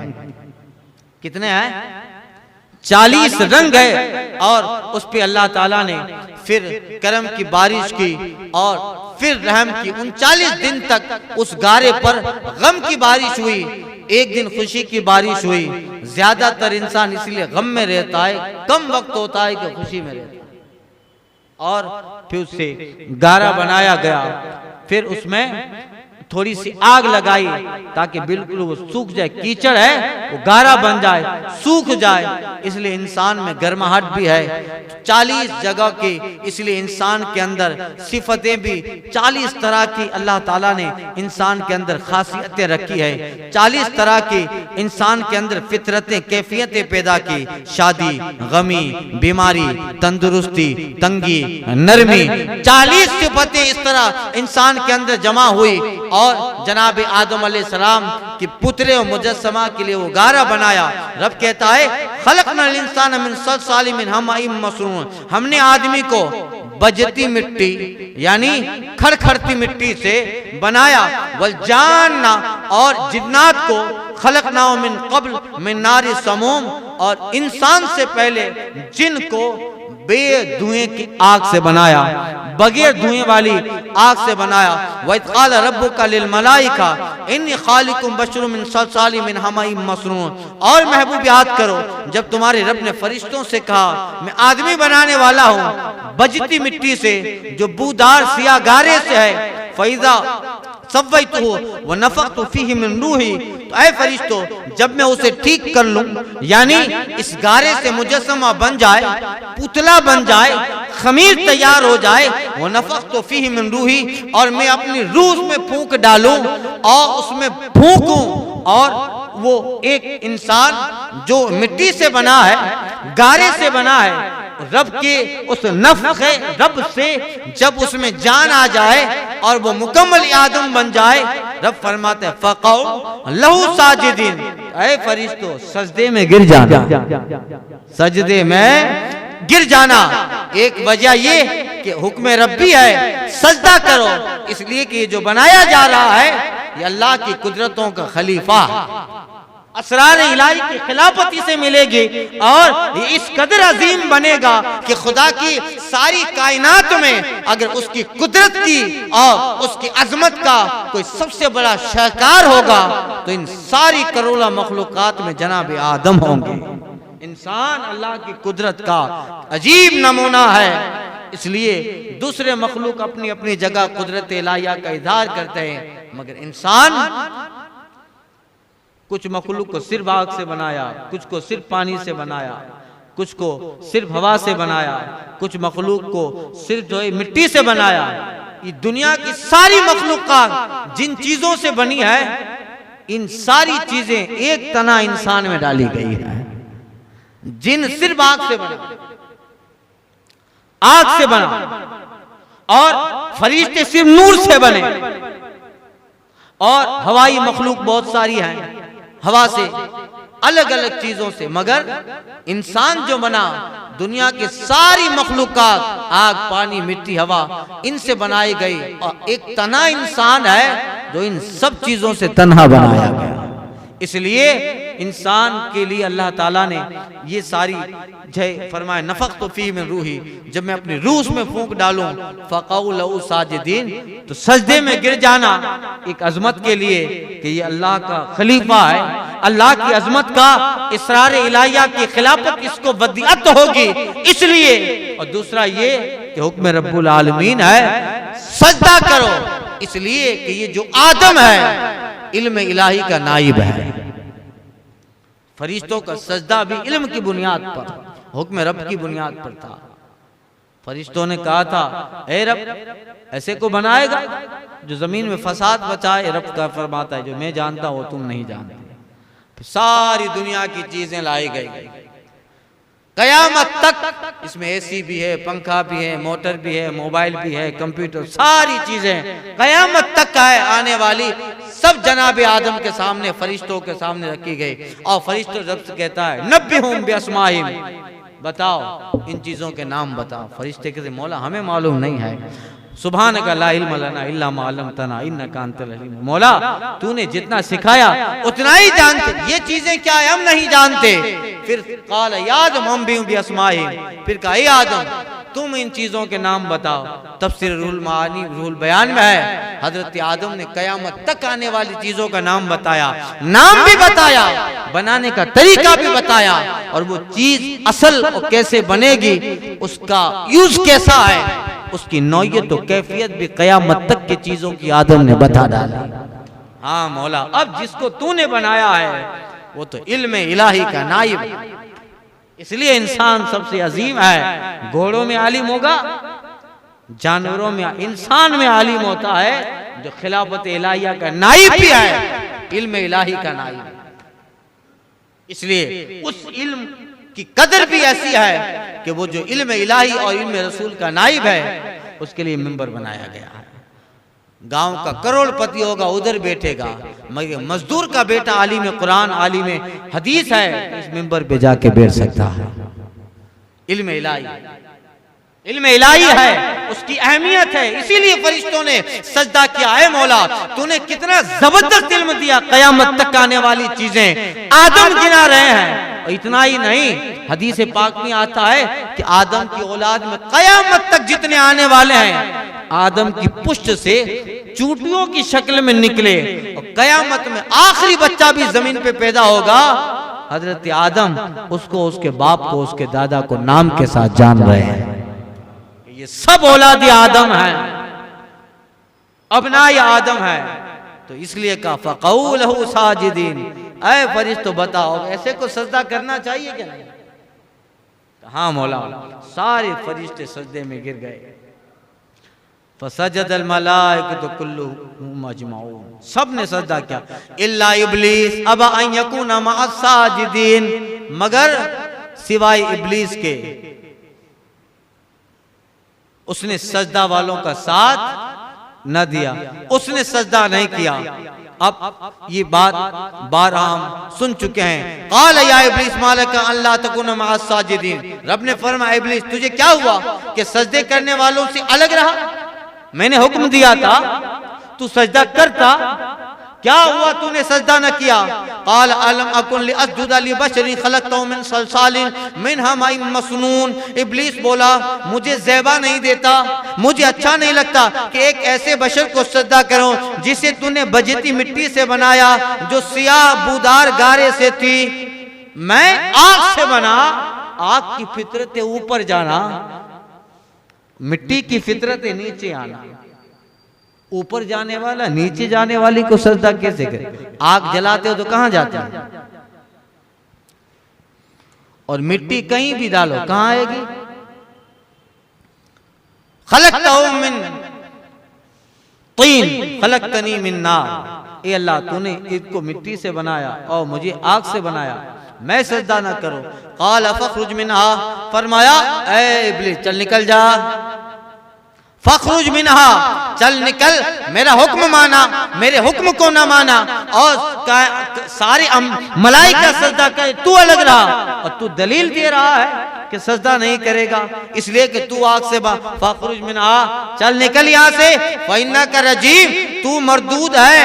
[SPEAKER 1] कितने हैं? 40 रंग है। और उस पे अल्लाह ताला ने फिर करम की बारिश की और फिर रहम की। 39 दिन तक उस गारे पर गम की बारिश हुई, एक दिन खुशी की बारिश हुई। ज्यादातर इंसान इसलिए गम में रहता है, कम वक्त होता है कि खुशी में रहता है। और फिर उससे गारा बनाया गया, फिर उसमें थोड़ी सी आग लगाई ताकि बिल्कुल वो सूख जाए, कीचड़ है वो गारा बन जाए, सूख जाए। इसलिए इंसान में गर्माहट भी है 40 जगह की, इसलिए इंसान के अंदर सिफतें भी 40 तरह की अल्लाह ताला ने इंसान के अंदर खासियतें रखी है। 40 तरह की इंसान के अंदर फितरतें, कैफियतें पैदा की, शादी, गमी, बीमारी, तंदुरुस्ती, तंगी, नरमी, 40 सिफतें इस तरह इंसान के अंदर जमा हुई। और जनाब आदम अलैहिस्सलाम की पुतरे और मुजस्समा के लिए वो गारा बनाया। रब कहता है खलक़नल इंसान मिन सलसालिम मिन हमाइम मसनून, हमने आदमी को बजती मिट्टी यानी खड़खड़ती मिट्टी से बनाया। वल जानना, और जिन्नात को खलक़नाहु मिन क़ब्ल मिन नारि समूम, और इंसान से पहले जिन को बेधुएं की आग से बनाया, बगैर धुएं वाली आग से बनाया। व इज़ क़ाल रब्बुका लिल मलाइका इन्नी ख़ालिक़ुम बशरुम मिन सलसालिम मिन हमाइम मसनून, और महबूब याद करो जब तुम्हारे रब ने फरिश्तों से कहा मैं आदमी बनाने वाला हूँ बजती मिट्टी से जो बूदार सिया गारे से है। फ़इज़ा सव्वैतुहु व नफ़ख़्तु फ़ीहि मिन रूही, तो ऐ फरिश्तों जब मैं उसे ठीक कर लूं, यानी इस गारे से मुजस्समा बन जाए, पुतला बन जाए, खमीर तैयार हो जाए, व नफ़ख़्तु फ़ीहि मिन रूही, और मैं अपनी रूह में फूंक डालूं और उसमें फूंकूं, और वो एक इंसान जो मिट्टी से बना है, गारे से बना है, रब के उस नफ़्ख़े रब से जब उसमें जान आ जाए और वो मुकम्मल आदम बन जाए, रब फरमाते हैं फ़क़ौ लहू साजिदीन, ऐ फरिश्तों सजदे में गिर जाना, सजदे में गिर जाना। एक वजह ये कि हुक्म रब्बी है सजदा करो, इसलिए कि जो बनाया जा रहा है ये अल्लाह की कुदरतों का खलीफा, असरार इलाही की खिलाफती से मिलेगी और ये इस कदर अजीम बनेगा कि खुदा की सारी कायनात में अगर उसकी कुदरत की और उसकी अजमत का कोई सबसे बड़ा शाहकार होगा तो इन सारी करोड़ों मखलूकात में जनाब आदम होंगे। इंसान अल्लाह की कुदरत का अजीब नमूना है, इसलिए दूसरे मखलूक अपनी अपनी जगह कुदरत इलाहिया का इजहार करते हैं, मगर इंसान कुछ मखलूक को सिर्फ आग से बनाया, कुछ को सिर्फ पानी से बनाया, कुछ को सिर्फ हवा से बनाया, कुछ मखलूक को सिर्फ जो है मिट्टी से बनाया। ये दुनिया की सारी मखलूकात जिन चीजों से बनी है, इन सारी चीजें एक तना इंसान में डाली गई है। जिन सिर्फ आग से बना, आग से बना, और फरिश्ते सिर्फ नूर से बने, और हवाई मखलूक बहुत सारी हैं हवा से, अलग अलग चीजों से, मगर इंसान जो बना दुनिया के सारी मखलूकात आग, पानी, मिट्टी, हवा इनसे बनाई गई, और एक तना इंसान है जो इन सब चीजों से तन्हा बनाया गया। इसलिए इंसान के लिए अल्लाह ताला ने ये सारी जय फरमाए, नफख्तु फीह मिन रूही, जब मैं अपनी रूह में फूंक डालूं, फक़ऊ लहू साजिदीन, तो सजदे में गिर जाना एक अजमत के लिए कि ये अल्लाह का खलीफा है, अल्लाह की अजमत का इसरार इलाहिया की खिलाफत इसको बदियत होगी, इसलिए। और दूसरा ये कि हुक्म रब्बुल आलमीन है, सजदा करो, इसलिए कि ये जो आदम है इल्म इलाही का नाइब है। फरिश्तों का सजदा भी इल्म की बुनियाद पर, हुक्म रब की बुनियाद पर था। फरिश्तों ने कहा था, ए रब ऐसे को बनाएगा जो जमीन में फसाद बचाए? रब का फरमाता है, जो मैं जानता हूं तुम नहीं जानते। सारी दुनिया की चीजें लाई गई, कयामत तक इसमें एसी भी है, पंखा भी है, मोटर भी है, मोबाइल भी है, कंप्यूटर, सारी चीजें कयामत तक का है आने वाली, सब जनाब आदम के सामने, फरिश्तों के सामने रखी गई। और फरिश्तों रब से कहता है, नब्बिहुम बिअस्माइहिम, बताओ इन चीजों के नाम बताओ। फरिश्ते कहते, मौला हमें मालूम नहीं है, सुब्हानका ला इल्म लना इल्ला मा अल्लमतना इन्नका अंतल अलीम, मौला तूने जितना सिखाया उतना ही जानते, ये चीजें क्या है हम नहीं जानते। फिर काल या आदम हम भी अस्माइहिम, फिर कहा, ए आदम तुम इन चीजों के नाम बताओ। तफसीर रूहुल मानी रूहुल बयान में है, हजरत आदम ने कयामत तक आने वाली चीजों का नाम बताया, नाम भी बताया, बनाने का तरीका भी बताया, और वो चीज असल कैसे बनेगी, उसका यूज कैसा है, उसकी नौयत और कैफियत भी कयामत तक की चीजों की आदम ने बता डाली। हाँ मौला, अब जिसको तूने बनाया है वो तो इल्म इलाही का नाइब, इसलिए इंसान सबसे अजीम है। घोड़ों में आलिम होगा, जानवरों में, इंसान में आलिम होता है जो खिलाफत इलाहिया का नाइब भी है, इल्म इलाही का नाइब। इसलिए उस इल्म की कदर भी ऐसी है कि वो जो इल्म इलाही और इल्म रसूल का नाइब है, उसके लिए मिंबर बनाया गया है। गांव का करोड़पति होगा उधर बैठेगा, मगर मजदूर का बेटा आलिम कुरान, आलिम हदीस है, इस मिंबर पे जाके बैठ सकता है। इल्म इलाही, इल्म इलाही है, उसकी अहमियत है, इसीलिए फरिश्तों ने सजदा किया। है मौला तूने कितना जबरदस्त इल्म दिया, कयामत तक आने वाली चीजें आदम गिना रहे हैं। इतना ही नहीं, हदीस पाक में आता है कि आदम की औलाद में कयामत तक जितने आने वाले हैं, आदम की पुष्ट से चूटियों की शक्ल में निकले, और कयामत में आखिरी बच्चा भी जमीन पे पैदा होगा, हजरत आदम उसको, उसके बाप को, उसके दादा को नाम के साथ जान रहे हैं, ये सब औलाद आदम है, अबनाए आदम है। तो इसलिए कहा फक़ऊ लहू साजिदीन, ऐ फरिश्तों बताओ ऐसे को सजदा करना चाहिए क्या नहीं? हाँ मौला, सारे फरिश्ते सजदे में गिर गए। फसजदल मलाइकतु कुल्लुहुम अजमाऊन, सब ने सजदा किया, इल्ला इब्लीस अबा अन यकूना मअस साजिदीन, मगर सिवाय इब्लीस के, उसने सजदा वालों का साथ न दिया, उसने सजदा नहीं किया। अब ये बात बार हम सुन चुके हैं। क़ाल या इब्लीस मालका अल्ला तकुना मअस साजिदीन, रब ने फरमाया इब्लीस तुझे क्या हुआ कि सजदे करने वालों से अलग रहा? मैंने हुक्म दिया था तू सजदा करता, क्या हुआ तूने सजदा न किया? क़ाल अलम अकुन लिअस्जुदा लिबशरिन खलक़तहु मिन सलसालिन मिन हमाइन मसनून। इब्लीस बोला मुझे ज़ेबा नहीं देता, मुझे अच्छा नहीं लगता कि एक ऐसे बशर को सजदा करूं जिसे तूने बजती मिट्टी से बनाया, जो सियाह बूदार गारे से थी। मैं आग से बना, आग की फितरत है ऊपर जाना, मिट्टी की फितरत है नीचे आना। ऊपर जाने वाला नीचे जाने वाली को सजदा कैसे करे? आग जलाते हो तो कहां जाते हैं? और मिट्टी कहीं भी डालो कहां आएगी? खलक़तहु मिन तीन खलक़तनी मिन नार। ए अल्लाह तूने इसको मिट्टी से बनाया और मुझे आग से बनाया, मैं सजदा ना करूं। क़ाल फ़ख़रुज मिनहा, फरमाया ए इब्लीस चल निकल जा। फ़ख़रुज मिनहा, चल निकल, मेरा हुक्म माना, मेरे हुक्म को ना माना और सारे मलाइका सजदा करे, तू अलग रहा और तू दलील दे रहा है कि सजदा नहीं करेगा इसलिए कि तू आग से फ़ख़रुज मिनहा, चल निकल यहाँ से। फ़इन्नका रजीम, तू मरदूद है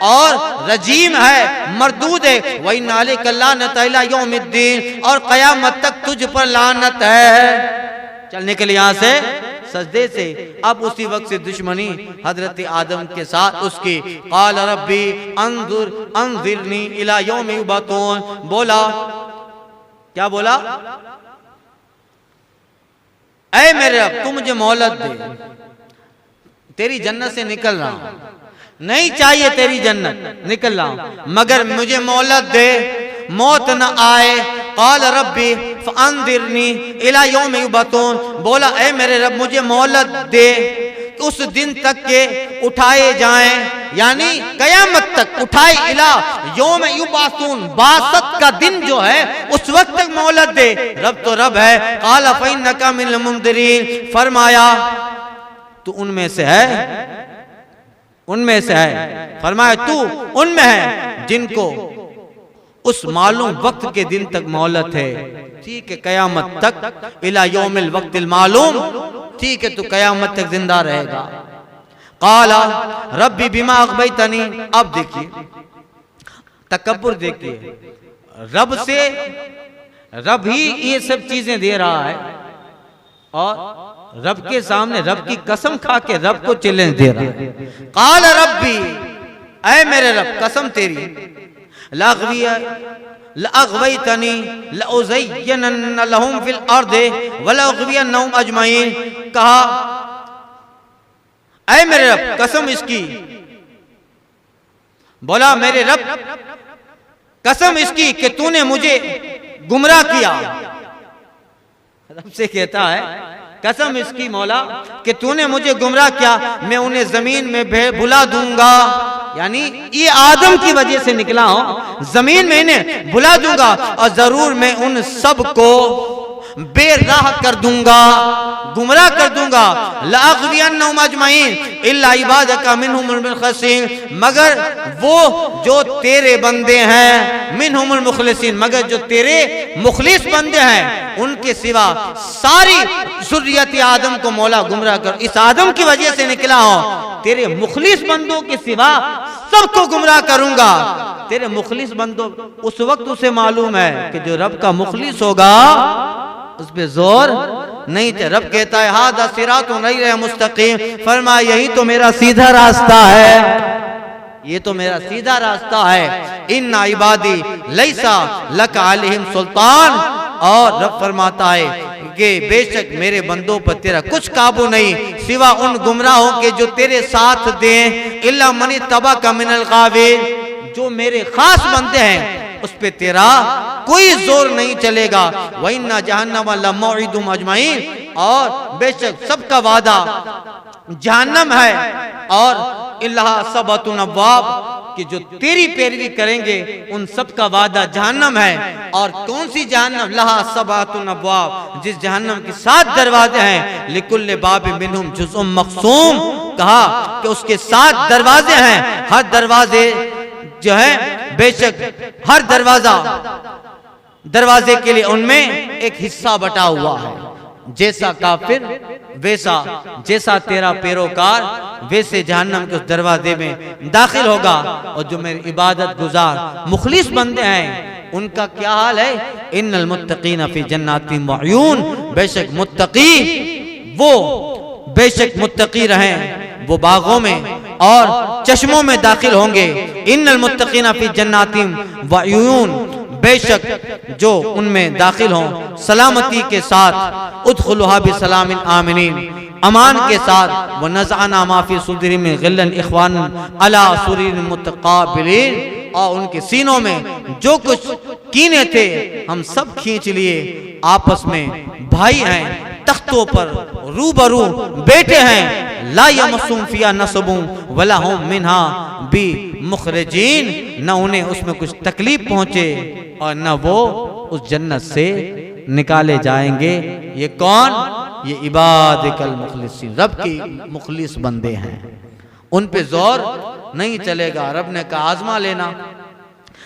[SPEAKER 1] और रजीम है, मरदूद है। वइन्ना अलैका लानत इला यौमिद्दीन, और क़यामत तक तुझ पर लानत है। चल निकल यहाँ से सजदे से। अब उसी वक्त से दुश्मनी हजरत आदम के साथ उसकी। क़ाल रब्बी अंज़िरनी इला यौमि युबअसून। बोला क्या बोला? ऐ मेरे रब तू मुझे मोहलत दे, तेरी जन्नत से निकल रहा हूं, नहीं चाहिए तेरी जन्नत, निकल रहा हूं, मगर मुझे मोहलत दे, मौत न आए। क़ाल रब्बी फ़अंज़िरनी इला यौमि युबअसून। बोला ऐ मेरे रब मुझे मोहलत दे उस दिन तक के उठाए जाएं, यानी कयामत तक उठाए, इला यौम युबअसून, बासत का दिन जो है उस वक्त तक मोहलत दे। रब तो रब है। क़ाल फ़इन्नका मिनल मुंज़िरीन, फरमाया तू उनमें से है, उनमें से है। फरमाया तू उनमें है जिनको उस मालूम वक्त के दिन तक मोहलत है, ठीक है, कयामत तक, इला यौमिल वक्तिल मालूम, ठीक है, तू कयामत तक जिंदा रहेगा। क़ाला रब्बी बिमा अग़वैतनी। अब देखिए तकब्बुर, देखिए रब से, रब ही ये सब चीजें दे रहा है और रब के सामने रब की कसम खा के रब को चैलेंज दे रहा है। क़ाल रब्बी, ऐ मेरे रब कसम तेरी, लअग़वैतनी लउज़य्यनन्ना लहुम फिल अर्दि वलअग़वियन्नहुम अजमईन। कहा ऐ मेरे रब कसम इसकी, बोला मेरे रब कसम इसकी कि तूने मुझे गुमराह किया। रब से कहता है कसम इसकी मौला कि तूने मुझे गुमराह किया, मैं उन्हें जमीन में भुला दूंगा, यानी ये आदम की वजह से निकला हूं, जमीन में इन्हें भुला दूंगा और जरूर मैं उन सब को बेराह कर दूंगा, गुमराह कर दूंगा। लअग़वियन्नहुम अजमईन इल्ला इबादका मिनहुमुल मुख़लसीन, मगर वो जो तेरे बंदे हैं, मिनहुमुल मुख़लसीन, मगर जो तेरे मुखलिस बंदे हैं उनके सिवा सारी ज़ुर्रियत आदम को मौला गुमराह कर। इस आदम की वजह से निकला हूं, तेरे मुखलिस बंदों के सिवा सबको गुमराह करूंगा। तेरे मुखलिस बंदों, उस वक्त उसे मालूम है कि जो रब का मुखलिस होगा उस पे जोर नहीं थे। रब कहता है हादा सिरातुन गैर मुस्तकीम, फरमाया यही तो मेरा सीधा रास्ता है, ये तो मेरा सीधा रास्ता है। इन्ना इबादी लैसा लका अलैहिम सुल्तान, और रब फरमाता है कि बेशक मेरे बंदों पर तेरा कुछ काबू नहीं सिवा उन गुमराहों के जो तेरे साथ दें। इल्ला मनी तबा का मिनल गाविल, जो मेरे खास बंदे हैं उस पे तेरा कोई जोर नहीं चलेगा। वइन्ना जहन्नम लमौइदुहुम अजमईन, और बेशक सबका वादा जहन्नम है, और इल्ला सबतुन अब्वाब, कि जो तेरी पैरवी करेंगे उन सब का वादा जहन्नम है। और कौन सी जहन्नम? लहा सबतुन अब्वाब, जिस जहन्नम के 7 दरवाजे हैं। लिकुल्लि बाबिन मिनहुम जुज़उम मक़सूम, कहा कि उसके 7 दरवाजे हैं, हर दरवाजे जो है बेशक हर दरवाजे के लिए उनमें एक हिस्सा बटा हुआ है। जैसा काफिर वैसा, जैसा तेरा पैरोकार वैसे जहन्नम के उस दरवाजे में दाखिल होगा। और जो मेरी इबादत गुजार मुखलिस बंदे हैं उनका क्या हाल है? इन्नल मुत्तकीन फी जन्नातिन व अयून, बेशक मुत्तकी रहें वो बागों में और चश्मों में दाखिल होंगे। इन्नल मुत्तकीन फी जन्नातिन व अयून, बेशक जो उनमें दाखिल हों सलामती के साथ। उदखुलुहा बिसलामिन आमिनीन, अमान के साथ। व नज़अना मा फी सुदूरिहिम मिन गिल्लिन इख्वानन अला सुरीरिन मुतक़ाबिलीन, और उनके सीनों में जो कुछ कीने थे हम सब खींच लिए, आपस में भाई हैं, तख्तों पर रूबरू बैठे हैं। ला यमस्सुहुम फिहा नसबुन वला हुम मिनहा बि मुखरजीन, न उन्हें उसमें कुछ तकलीफ पहुंचे और न वो उस जन्नत से निकाले जाएंगे। ये कौन? ये इबादिकल मुखलिसीन, रब की मुखलिस बंदे हैं। उन पे जोर नहीं चलेगा। रब ने कहा आजमा लेना,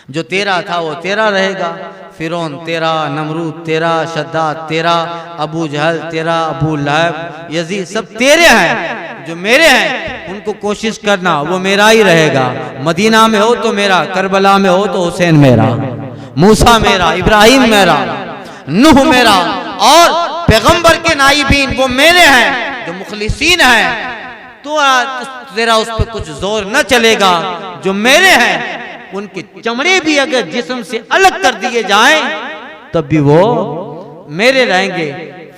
[SPEAKER 1] जो तेरा था वो तेरा रहेगा। फिरौन तेरा, नमरूद तेरा, शद्दाद तेरा, अबू जहल तेरा, अबू लहब, यजीद सब तेरे हैं। जो मेरे हैं उनको कोशिश करना वो मेरा ही रहेगा। मदीना में हो तो मेरा, करबला में हो तो हुसैन मेरा, मूसा मेरा, इब्राहिम मेरा, नूह मेरा, और पैगंबर के नाइबीन वो मेरे हैं जो मुखलिसीन हैं। तो तेरा उस पर कुछ जोर न चलेगा। जो मेरे हैं उनके चमड़े भी अगर जिस्म से अलग कर दिए जाएं तब भी वो मेरे रहेंगे।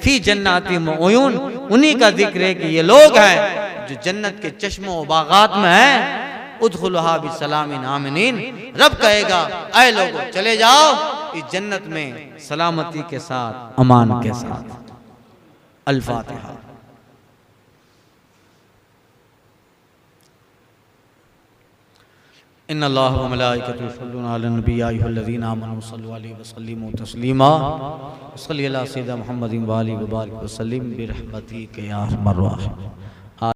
[SPEAKER 1] फी जन्नातिन व अयून, उन्हीं का जिक्र है कि ये लोग हैं जो जन्नत के चश्मों बागात में हैं। उदखुलुहा बिसलामिन आमिनीन, रब कहेगा ऐ लोगों चले जाओ इस जन्नत में सलामती के साथ, अमान के साथ। अल फातिहा। इन्नल्लाह व मलाइकतहु युसल्लूना अलन नबी या अय्युहल्लज़ीना आमनू सल्लु अलैहि व सल्लिमू तस्लीमा। सल्ली अला सय्यिदिना मुहम्मदिन व आलिहि व बारिक व सल्लिम बिरहमतिका या अरहमर राहिमीन।